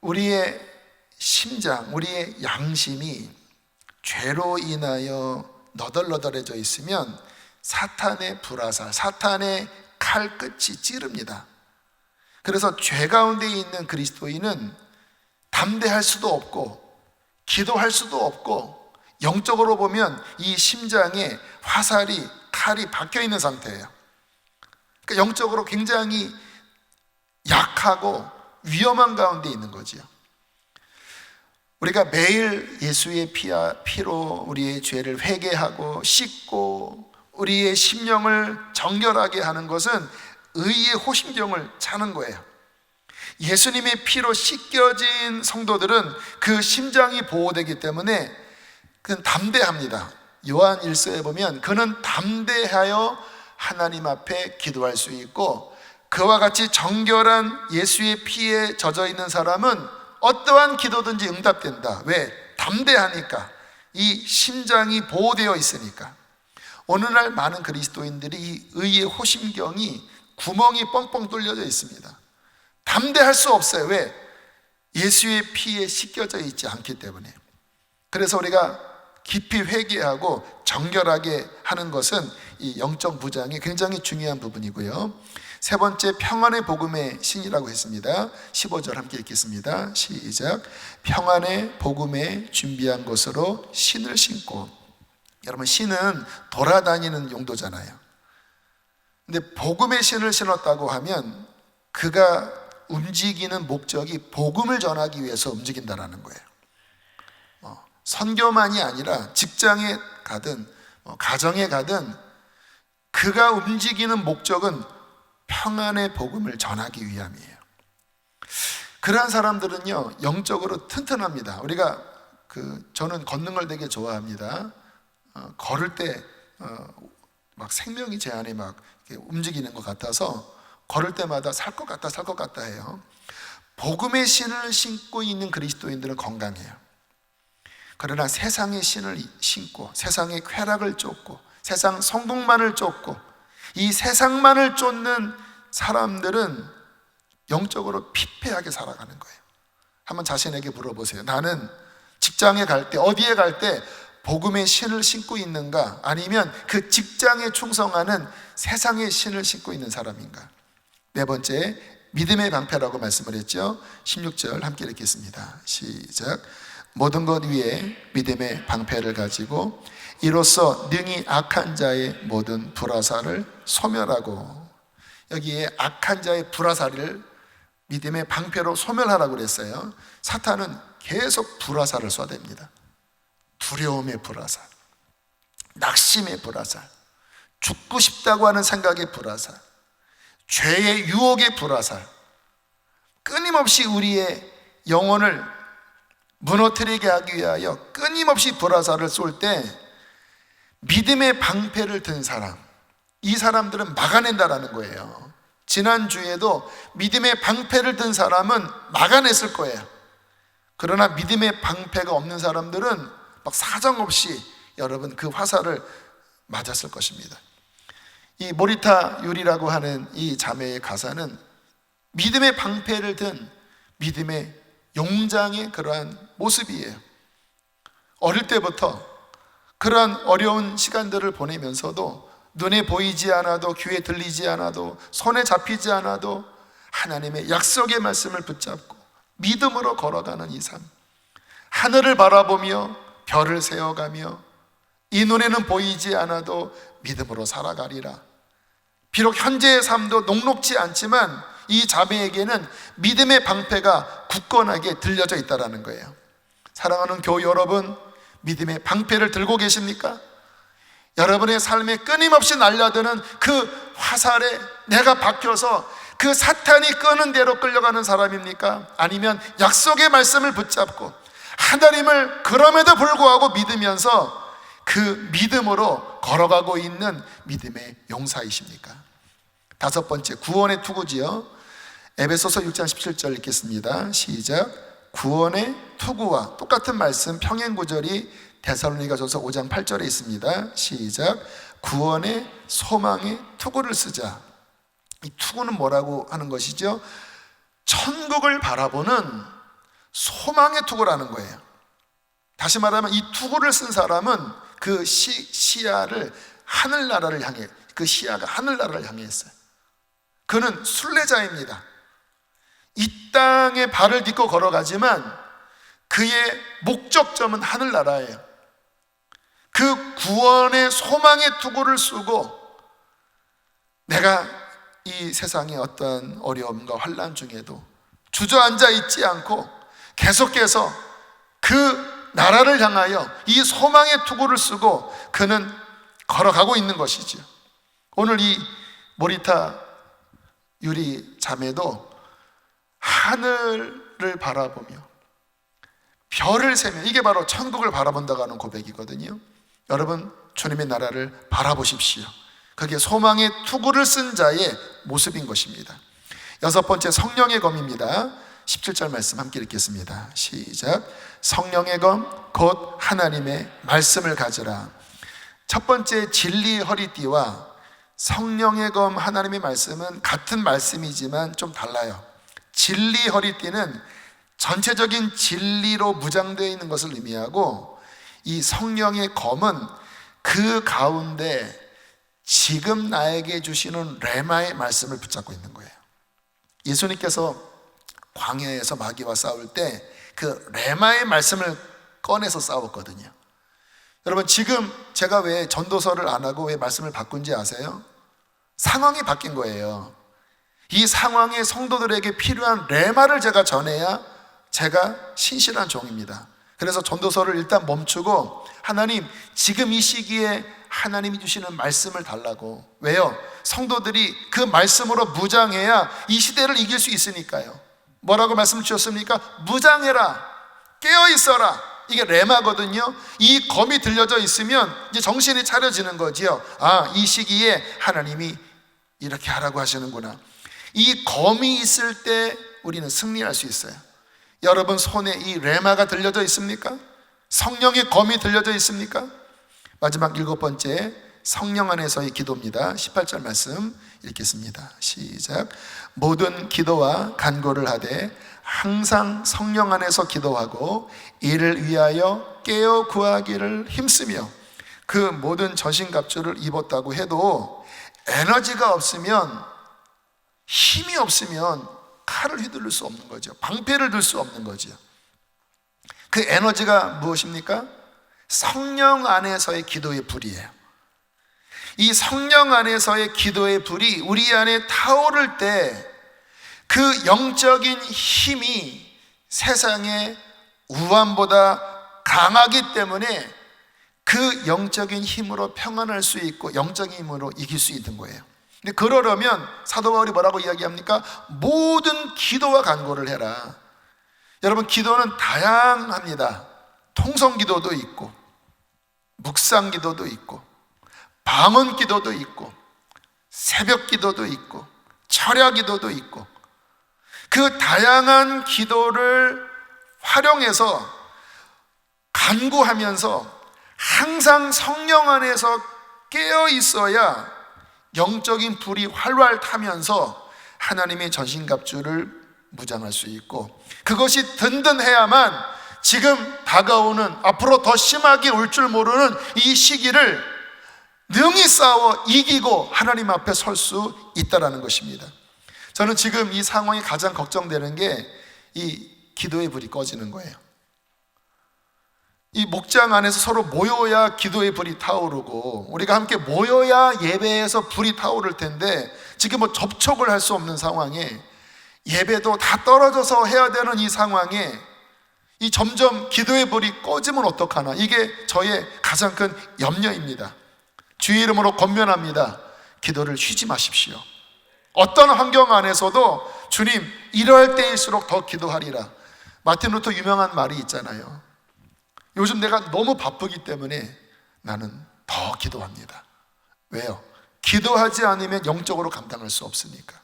우리의 심장, 우리의 양심이 죄로 인하여 너덜너덜해져 있으면 사탄의 불화살, 사탄의 칼끝이 찌릅니다. 그래서 죄 가운데 있는 그리스도인은 담대할 수도 없고 기도할 수도 없고 영적으로 보면 이 심장에 화살이, 칼이 박혀 있는 상태예요. 그러니까 영적으로 굉장히 약하고 위험한 가운데 있는 거지요. 우리가 매일 예수의 피로 우리의 죄를 회개하고 씻고 우리의 심령을 정결하게 하는 것은 의의 호심경을 차는 거예요. 예수님의 피로 씻겨진 성도들은 그 심장이 보호되기 때문에 그는 담대합니다. 요한 1서에 보면 그는 담대하여 하나님 앞에 기도할 수 있고, 그와 같이 정결한 예수의 피에 젖어 있는 사람은 어떠한 기도든지 응답된다. 왜? 담대하니까. 이 심장이 보호되어 있으니까. 오늘날 많은 그리스도인들이 이 의의 호심경이 구멍이 뻥뻥 뚫려져 있습니다. 담대할 수 없어요. 왜? 예수의 피에 씻겨져 있지 않기 때문에. 그래서 우리가 깊이 회개하고 정결하게 하는 것은 이 영적 무장이 굉장히 중요한 부분이고요. 세 번째, 평안의 복음의 신이라고 했습니다. 15절 함께 읽겠습니다. 시작. 평안의 복음에 준비한 것으로 신을 신고. 여러분, 신은 돌아다니는 용도잖아요. 근데 복음의 신을 신었다고 하면 그가 움직이는 목적이 복음을 전하기 위해서 움직인다는 거예요. 선교만이 아니라 직장에 가든 가정에 가든 그가 움직이는 목적은 평안의 복음을 전하기 위함이에요. 그러한 사람들은요, 영적으로 튼튼합니다. 우리가 저는 걷는 걸 되게 좋아합니다. 걸을 때 막 생명이 제 안에 막 움직이는 것 같아서 걸을 때마다 살 것 같다 해요. 복음의 신을 신고 있는 그리스도인들은 건강해요. 그러나 세상의 신을 신고 세상의 쾌락을 쫓고 세상 성공만을 쫓고 이 세상만을 쫓는 사람들은 영적으로 피폐하게 살아가는 거예요. 한번 자신에게 물어보세요. 나는 직장에 갈 때, 어디에 갈 때 복음의 신을 신고 있는가? 아니면 그 직장에 충성하는 세상의 신을 신고 있는 사람인가? 네 번째, 믿음의 방패라고 말씀을 했죠. 16절 함께 읽겠습니다. 시작. 모든 것 위에 믿음의 방패를 가지고 이로써 능히 악한 자의 모든 불화살을 소멸하고. 여기에 악한 자의 불화살을 믿음의 방패로 소멸하라고 그랬어요. 사탄은 계속 불화살을 쏴댑니다. 두려움의 불화살, 낙심의 불화살, 죽고 싶다고 하는 생각의 불화살, 죄의 유혹의 불화살, 끊임없이 우리의 영혼을 무너뜨리게 하기 위하여 끊임없이 불화살을 쏠 때 믿음의 방패를 든 사람, 이 사람들은 막아낸다라는 거예요. 지난주에도 믿음의 방패를 든 사람은 막아냈을 거예요. 그러나 믿음의 방패가 없는 사람들은 막 사정없이 여러분 그 화살을 맞았을 것입니다. 이 모리타 유리라고 하는 이 자매의 가사는 믿음의 방패를 든 믿음의 용장의 그러한 모습이에요. 어릴 때부터 그러한 어려운 시간들을 보내면서도 눈에 보이지 않아도 귀에 들리지 않아도 손에 잡히지 않아도 하나님의 약속의 말씀을 붙잡고 믿음으로 걸어가는 이 삶, 하늘을 바라보며 별을 세어가며 이 눈에는 보이지 않아도 믿음으로 살아가리라. 비록 현재의 삶도 녹록지 않지만 이 자매에게는 믿음의 방패가 굳건하게 들려져 있다는 거예요. 사랑하는 교우 여러분, 믿음의 방패를 들고 계십니까? 여러분의 삶에 끊임없이 날려드는 그 화살에 내가 박혀서 그 사탄이 끄는 대로 끌려가는 사람입니까? 아니면 약속의 말씀을 붙잡고 하나님을 그럼에도 불구하고 믿으면서 그 믿음으로 걸어가고 있는 믿음의 용사이십니까? 다섯 번째, 구원의 투구지요. 에베소서 6장 17절 읽겠습니다. 시작. 구원의 투구와 똑같은 말씀 평행구절이 데살로니가전서 5장 8절에 있습니다. 시작. 구원의 소망의 투구를 쓰자. 이 투구는 뭐라고 하는 것이죠? 천국을 바라보는 소망의 투구라는 거예요. 다시 말하면 이 투구를 쓴 사람은 그 시야를 하늘나라를 향해, 그 시야가 하늘나라를 향해 있어요. 그는 순례자입니다. 이 땅에 발을 딛고 걸어가지만 그의 목적점은 하늘나라예요. 그 구원의 소망의 투구를 쓰고 내가 이 세상의 어떤 어려움과 환난 중에도 주저앉아 있지 않고 계속해서 그 나라를 향하여 이 소망의 투구를 쓰고 그는 걸어가고 있는 것이죠. 오늘 이 모리타 유리 자매도 하늘을 바라보며 별을 세며, 이게 바로 천국을 바라본다고 하는 고백이거든요. 여러분, 주님의 나라를 바라보십시오. 그게 소망의 투구를 쓴 자의 모습인 것입니다. 여섯 번째, 성령의 검입니다. 17절 말씀 함께 읽겠습니다. 시작. 성령의 검 곧 하나님의 말씀을 가져라. 첫 번째, 진리의 허리띠와 성령의 검 하나님의 말씀은 같은 말씀이지만 좀 달라요. 진리 허리띠는 전체적인 진리로 무장되어 있는 것을 의미하고, 이 성령의 검은 그 가운데 지금 나에게 주시는 레마의 말씀을 붙잡고 있는 거예요. 예수님께서 광야에서 마귀와 싸울 때 그 레마의 말씀을 꺼내서 싸웠거든요. 여러분, 지금 제가 왜 전도서를 안 하고 왜 말씀을 바꾼지 아세요? 상황이 바뀐 거예요. 이 상황에 성도들에게 필요한 레마를 제가 전해야 제가 신실한 종입니다. 그래서 전도서를 일단 멈추고, 하나님, 지금 이 시기에 하나님이 주시는 말씀을 달라고. 왜요? 성도들이 그 말씀으로 무장해야 이 시대를 이길 수 있으니까요. 뭐라고 말씀 주셨습니까? 무장해라, 깨어있어라. 이게 레마거든요. 이 검이 들려져 있으면 이제 정신이 차려지는 거지요. 아, 이 시기에 하나님이 이렇게 하라고 하시는구나. 이 검이 있을 때 우리는 승리할 수 있어요. 여러분 손에 이 레마가 들려져 있습니까? 성령의 검이 들려져 있습니까? 마지막 일곱 번째, 성령 안에서의 기도입니다. 18절 말씀 읽겠습니다. 시작. 모든 기도와 간구를 하되 항상 성령 안에서 기도하고 이를 위하여 깨어 구하기를 힘쓰며, 그 모든 전신갑주를 입었다고 해도 에너지가 없으면, 힘이 없으면 칼을 휘두를 수 없는 거죠. 방패를 들 수 없는 거죠. 그 에너지가 무엇입니까? 성령 안에서의 기도의 불이에요. 이 성령 안에서의 기도의 불이 우리 안에 타오를 때 그 영적인 힘이 세상의 우환보다 강하기 때문에 그 영적인 힘으로 평안할 수 있고 영적인 힘으로 이길 수 있는 거예요. 근데 그러려면 사도 바울이 뭐라고 이야기합니까? 모든 기도와 간구를 해라. 여러분, 기도는 다양합니다. 통성 기도도 있고, 묵상 기도도 있고, 방언 기도도 있고, 새벽 기도도 있고, 철야 기도도 있고, 그 다양한 기도를 활용해서 간구하면서 항상 성령 안에서 깨어 있어야 영적인 불이 활활 타면서 하나님의 전신갑주를 무장할 수 있고, 그것이 든든해야만 지금 다가오는, 앞으로 더 심하게 올 줄 모르는 이 시기를 능히 싸워 이기고 하나님 앞에 설 수 있다는 것입니다. 저는 지금 이 상황이 가장 걱정되는 게 이 기도의 불이 꺼지는 거예요. 이 목장 안에서 서로 모여야 기도의 불이 타오르고 우리가 함께 모여야 예배에서 불이 타오를 텐데 지금 뭐 접촉을 할 수 없는 상황에 예배도 다 떨어져서 해야 되는 이 상황에 이 점점 기도의 불이 꺼지면 어떡하나, 이게 저의 가장 큰 염려입니다. 주의 이름으로 권면합니다. 기도를 쉬지 마십시오. 어떤 환경 안에서도 주님 이럴 때일수록 더 기도하리라. 마틴 루터 유명한 말이 있잖아요. 요즘 내가 너무 바쁘기 때문에 나는 더 기도합니다. 왜요? 기도하지 않으면 영적으로 감당할 수 없으니까.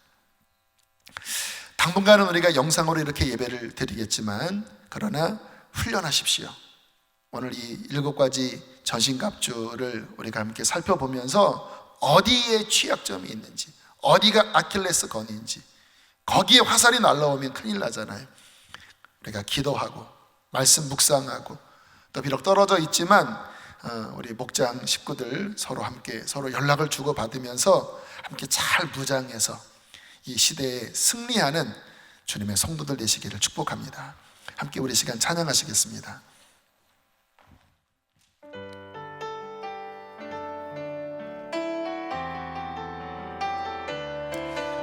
당분간은 우리가 영상으로 이렇게 예배를 드리겠지만 그러나 훈련하십시오. 오늘 이 7가지 전신갑주를 우리가 함께 살펴보면서 어디에 취약점이 있는지, 어디가 아킬레스 건인지, 거기에 화살이 날라오면 큰일 나잖아요. 우리가 기도하고 말씀 묵상하고 또 비록 떨어져 있지만 우리 목장 식구들 서로 함께 서로 연락을 주고받으면서 함께 잘 무장해서 이 시대에 승리하는 주님의 성도들 되시기를 축복합니다. 함께 우리 시간 찬양하시겠습니다.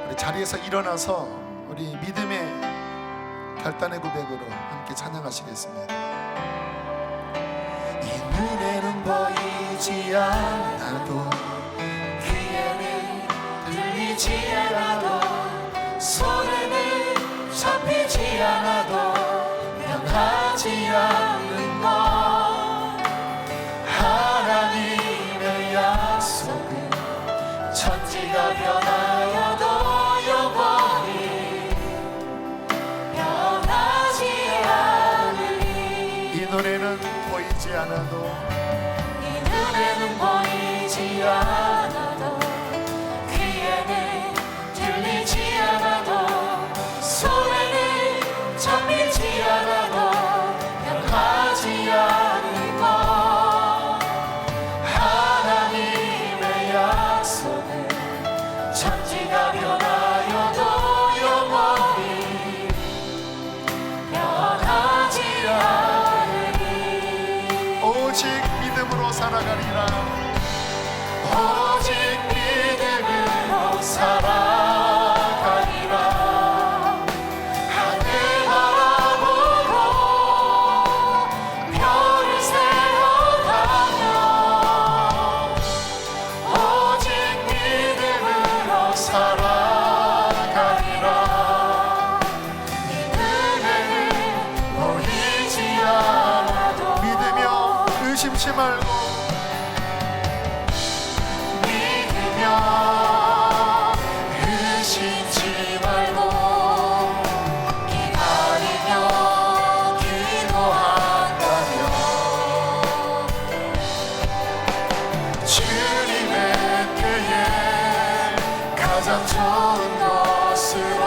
우리 자리에서 일어나서 우리 믿음의 결단의 고백으로 함께 찬양하시겠습니다.
이 눈에는 보이지 않아도 귀에는 들리지 않아도 손에는 잡히지 않아도 변하지 않는 것, 하나님의 약속은 천지가 변하여도 영원히 변하지 않으니.
이 노래는 보이지 않아도
이 눈에는 보이지 않아도 귀에는 들리지 않아도 손에는 잡히지 않아도 변하지 않는 것, 하나님의 약속은 천지가 변하여도 영원히 변하지 않으니.
오직 믿음으로 살아가리라.
오직 믿음으로 살아가리라. 하늘 바라보고 별을 세어가며 오직 믿음으로 살아가리라. 이 눈에는 보이지 않아도
믿으며 의심치 말고
믿으며 의심치 말고 기다리며 기도한다면 주님의 때에 가장 좋은 것으로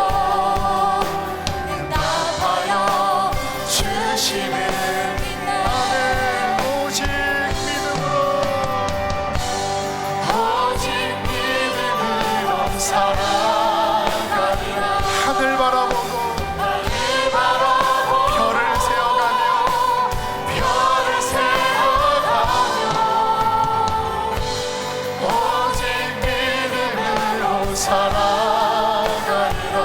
응답하여 주심을 믿네.
오직 믿음으로
오직 믿음으로 살아가리라.
하늘 바라보고
하늘 바라보고
별을 세어가며
별을 세어가며 오직 믿음으로 살아가리라.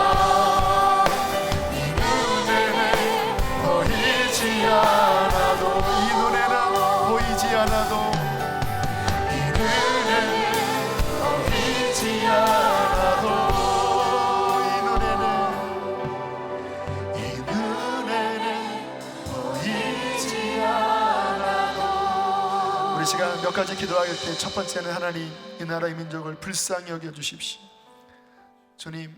이 눈에는 보이지 않아도
이 눈에는 보이지 않아도
이 눈에는 보이지 않아도
이 눈에는
보이지 않아도.
우리 시간 몇 가지 기도할 때 첫 번째는 하나님 이 나라의 민족을 불쌍히 여겨 주십시오. 주님,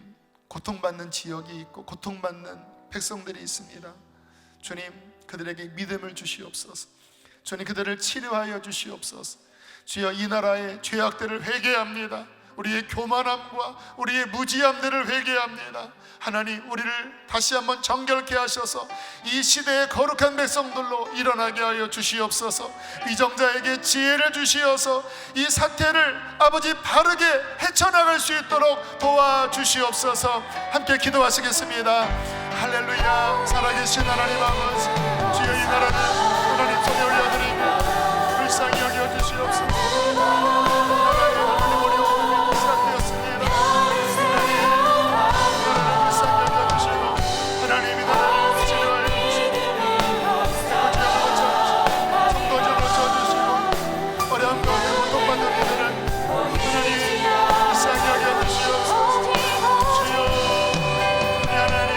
고통받는 지역이 있고 고통받는 백성들이 있습니다. 주님, 그들에게 믿음을 주시옵소서. 주님, 그들을 치료하여 주시옵소서. 주여, 이 나라의 죄악들을 회개합니다. 우리의 교만함과 우리의 무지함들을 회개합니다. 하나님, 우리를 다시 한번 정결케 하셔서 이 시대의 거룩한 백성들로 일어나게 하여 주시옵소서. 위정자에게 지혜를 주시어서 이 사태를 아버지 바르게 헤쳐나갈 수 있도록 도와주시옵소서. 함께 기도하시겠습니다. 할렐루야. 살아계신 하나님 아버지, 주여 이 나라는 하나님 손에 올려드리고 불쌍히 여겨주시옵소서. 하나님 어려움이 시작되었습니다. 하나님 불쌍히 여겨주시고 하나님이 나라를 치료하여 정도전으로 쳐주시고 어려운 가운데 고통받는 이들은 하나님 불쌍히 여겨주시옵소서. 주여 우리 하나님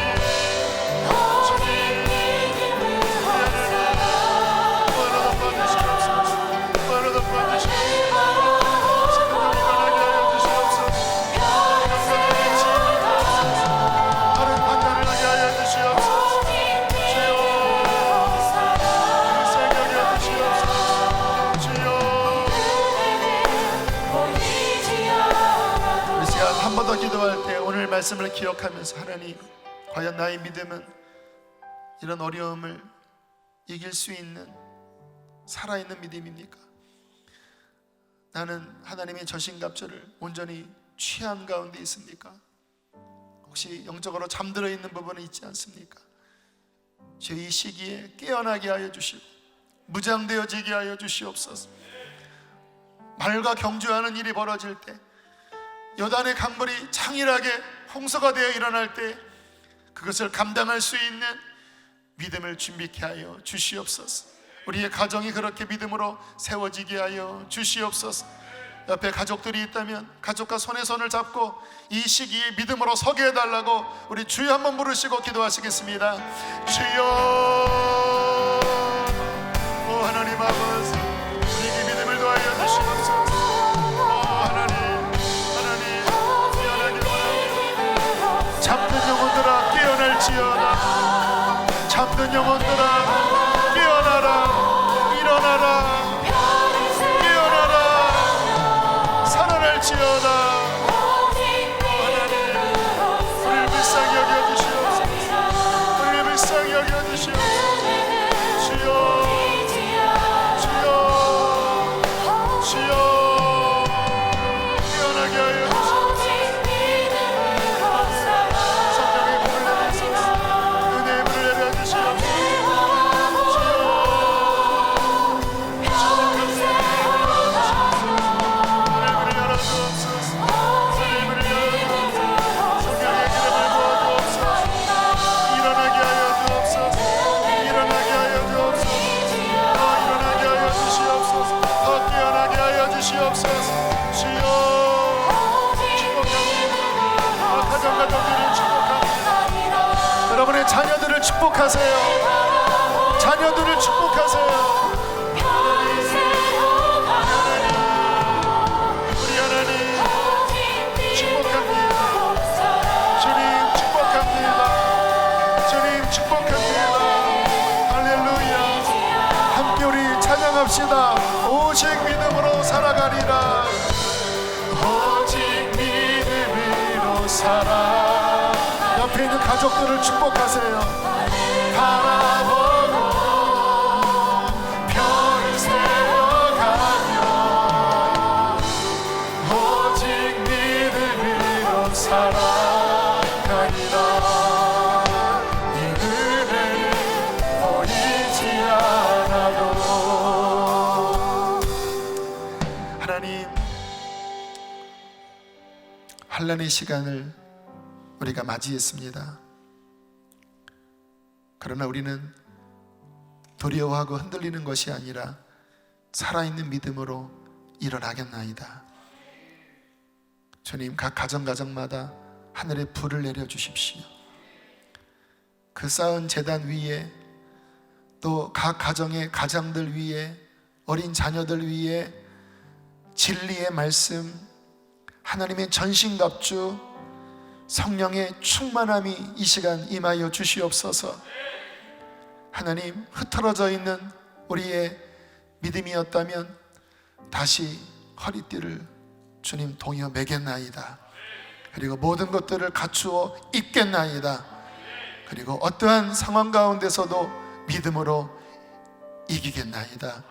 한 번 더 기도할 때 오늘 말씀을 기억하면서 하나님, 과연 나의 믿음은 이런 어려움을 이길 수 있는 살아있는 믿음입니까? 나는 하나님의 저신갑주를 온전히 취한 가운데 있습니까? 혹시 영적으로 잠들어 있는 부분은 있지 않습니까? 저 이 시기에 깨어나게 하여 주시고 무장되어지게 하여 주시옵소서. 말과 경주하는 일이 벌어질 때, 요단의 강물이 창일하게 홍수가 되어 일어날 때 그것을 감당할 수 있는 믿음을 준비케 하여 주시옵소서. 우리의 가정이 그렇게 믿음으로 세워지게 하여 주시옵소서. 옆에 가족들이 있다면 가족과 손에 손을 잡고 이 시기에 믿음으로 서게 해달라고 우리 주여 한번 부르시고 기도하시겠습니다. 주여, 오 하나님 아버지, 우리에게 믿음을 더하여 주시옵소서. 오 하나님, 미안하게 원합니다. 잠든 영혼들아 깨어날지어다. 잠든 영혼들아 깨어나라. 일어나라. 깨어나라. 살아날지어다. 하나님, 우리를 불쌍히 여겨주시옵소서. 우리를 불쌍히 여겨주시옵소서. 주여, 주여, 주여, 깨어나게 하여 주시옵소서. 성령의 불을 내리소서. 은혜의 불을 내려주시옵소서. 여러분의 자녀들을 축복하세요. 자녀들을 축복하세요. 우리 하나님 축복합니다. 주님 축복합니다. 주님 축복합니다. 할렐루야. 함께 우리 찬양합시다. 오직 믿음으로 살아가리라. 오직 믿음으로 살아. 옆에 있는 가족들을 축복하세요. 바라보고 별을 세워가며 오직 믿음으로 살아가리라. 이 은혜를 보이지 않아도. 하나님, 환난의 시간을 우리가 맞이했습니다. 그러나 우리는 두려워하고 흔들리는 것이 아니라 살아있는 믿음으로 일어나겠나이다. 주님, 각 가정마다 하늘의 불을 내려주십시오. 그 쌓은 제단 위에, 또 각 가정의 가장들 위에, 어린 자녀들 위에 진리의 말씀, 하나님의 전신갑주, 성령의 충만함이 이 시간 임하여 주시옵소서. 하나님, 흐트러져 있는 우리의 믿음이었다면 다시 허리띠를 주님 동여 매겠나이다. 그리고 모든 것들을 갖추어 입겠나이다. 그리고 어떠한 상황 가운데서도 믿음으로 이기겠나이다.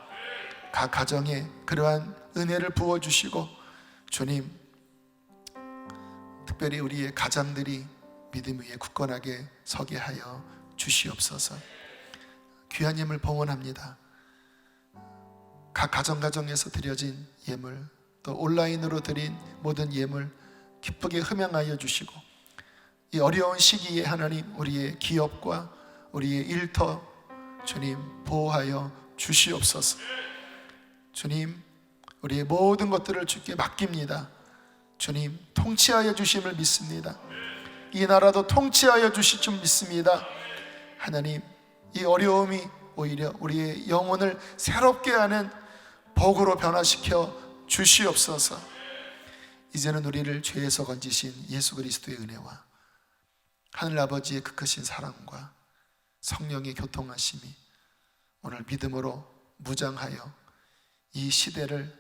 각 가정에 그러한 은혜를 부어주시고, 주님, 특별히 우리의 가장들이 믿음 위에 굳건하게 서게 하여 주시옵소서. 귀한 예물 봉헌합니다. 각 가정에서 드려진 예물, 또 온라인으로 드린 모든 예물 기쁘게 흠양하여 주시고, 이 어려운 시기에 하나님 우리의 기업과 우리의 일터 주님 보호하여 주시옵소서. 주님, 우리의 모든 것들을 주께 맡깁니다. 주님, 통치하여 주심을 믿습니다. 이 나라도 통치하여 주실 줄 믿습니다. 하나님, 이 어려움이 오히려 우리의 영혼을 새롭게 하는 복으로 변화시켜 주시옵소서. 이제는 우리를 죄에서 건지신 예수 그리스도의 은혜와 하늘아버지의 그 크신 사랑과 성령의 교통하심이 오늘 믿음으로 무장하여 이 시대를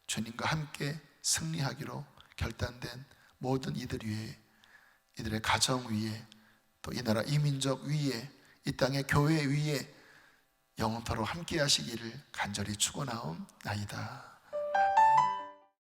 주님과 함께 승리하기로 결단된 모든 이들 위에, 이들의 가정 위에, 또 이 나라 이민족 위에, 이 땅의 교회 위에 영원토록 함께 하시기를 간절히 축원하옵나이다.